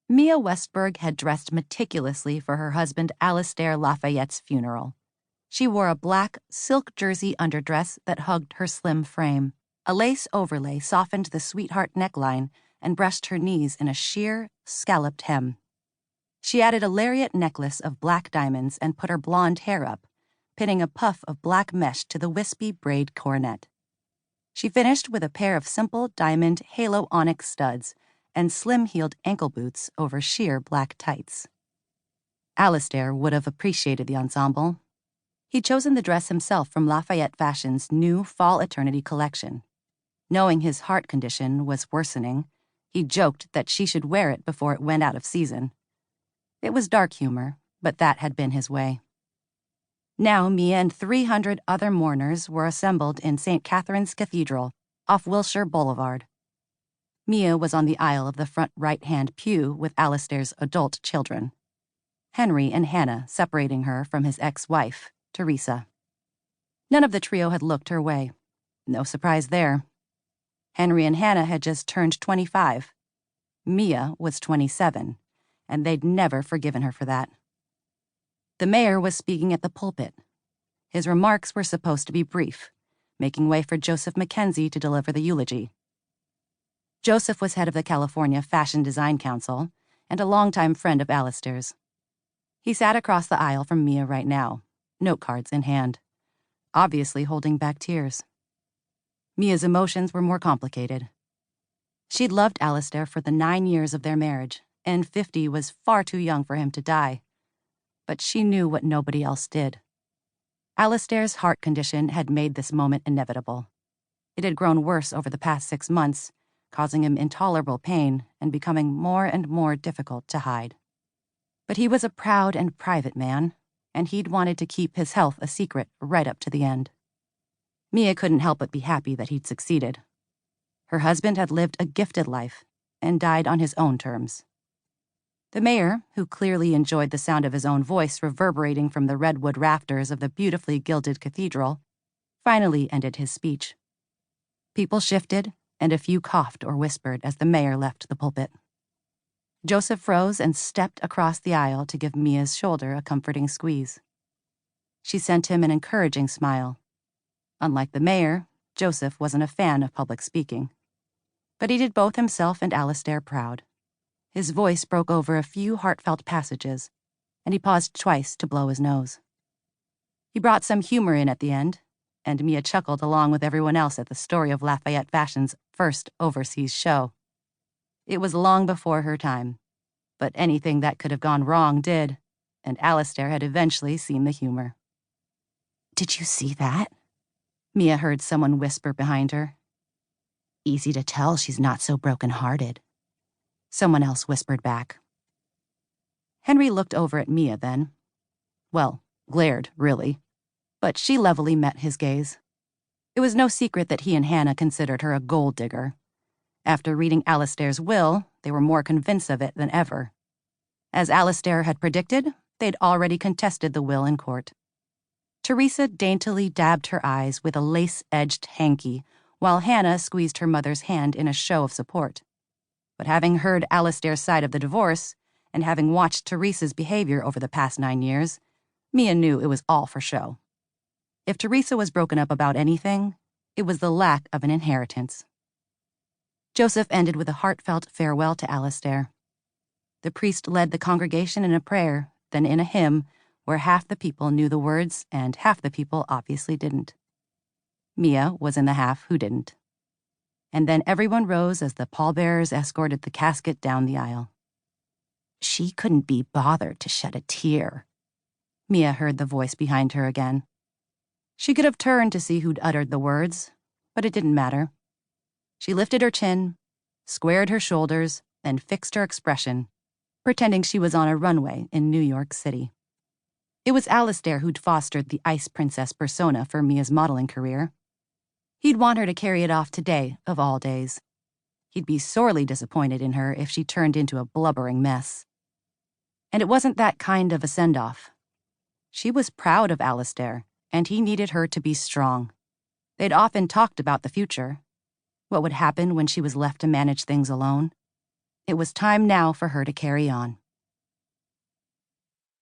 Mia Westberg had dressed meticulously for her husband Alastair Lafayette's funeral. She wore a black silk jersey underdress that hugged her slim frame. A lace overlay softened the sweetheart neckline and brushed her knees in a sheer, scalloped hem. She added a lariat necklace of black diamonds and put her blonde hair up, pinning a puff of black mesh to the wispy braid coronet. She finished with a pair of simple diamond halo onyx studs and slim-heeled ankle boots over sheer black tights. Alastair would have appreciated the ensemble. He'd chosen the dress himself from Lafayette Fashion's new Fall Eternity collection. Knowing his heart condition was worsening, he joked that she should wear it before it went out of season. It was dark humor, but that had been his way. Now Mia and 300 other mourners were assembled in St. Catherine's Cathedral, off Wilshire Boulevard. Mia was on the aisle of the front right-hand pew with Alastair's adult children. Henry and Hannah separating her from his ex-wife, Teresa. None of the trio had looked her way. No surprise there. Henry and Hannah had just turned 25. Mia was 27, and they'd never forgiven her for that. The mayor was speaking at the pulpit. His remarks were supposed to be brief, making way for Joseph Mackenzie to deliver the eulogy. Joseph was head of the California Fashion Design Council and a longtime friend of Alastair's. He sat across the aisle from Mia right now, note cards in hand, obviously holding back tears. Mia's emotions were more complicated. She'd loved Alastair for the 9 years of their marriage, and 50 was far too young for him to die. But she knew what nobody else did. Alastair's heart condition had made this moment inevitable. It had grown worse over the past 6 months, causing him intolerable pain and becoming more and more difficult to hide. But he was a proud and private man, and he'd wanted to keep his health a secret right up to the end. Mia couldn't help but be happy that he'd succeeded. Her husband had lived a gifted life and died on his own terms. The mayor, who clearly enjoyed the sound of his own voice reverberating from the redwood rafters of the beautifully gilded cathedral, finally ended his speech. People shifted, and a few coughed or whispered as the mayor left the pulpit. Joseph rose and stepped across the aisle to give Mia's shoulder a comforting squeeze. She sent him an encouraging smile. Unlike the mayor, Joseph wasn't a fan of public speaking. But he did both himself and Alastair proud. His voice broke over a few heartfelt passages, and he paused twice to blow his nose. He brought some humor in at the end, and Mia chuckled along with everyone else at the story of Lafayette Fashion's first overseas show. It was long before her time, but anything that could have gone wrong did, and Alastair had eventually seen the humor. "Did you see that?" Mia heard someone whisper behind her. "Easy to tell she's not so broken-hearted," someone else whispered back. Henry looked over at Mia then. Well, glared, really. But she levelly met his gaze. It was no secret that he and Hannah considered her a gold digger. After reading Alastair's will, they were more convinced of it than ever. As Alastair had predicted, they'd already contested the will in court. Teresa daintily dabbed her eyes with a lace-edged hanky, while Hannah squeezed her mother's hand in a show of support. But having heard Alastair's side of the divorce, and having watched Teresa's behavior over the past 9 years, Mia knew it was all for show. If Teresa was broken up about anything, it was the lack of an inheritance. Joseph ended with a heartfelt farewell to Alastair. The priest led the congregation in a prayer, then in a hymn, where half the people knew the words and half the people obviously didn't. Mia was in the half who didn't. And then everyone rose as the pallbearers escorted the casket down the aisle. "She couldn't be bothered to shed a tear," Mia heard the voice behind her again. She could have turned to see who'd uttered the words, but it didn't matter. She lifted her chin, squared her shoulders, and fixed her expression, pretending she was on a runway in New York City. It was Alastair who'd fostered the ice princess persona for Mia's modeling career. He'd want her to carry it off today, of all days. He'd be sorely disappointed in her if she turned into a blubbering mess. And it wasn't that kind of a send-off. She was proud of Alastair, and he needed her to be strong. They'd often talked about the future. What would happen when she was left to manage things alone? It was time now for her to carry on.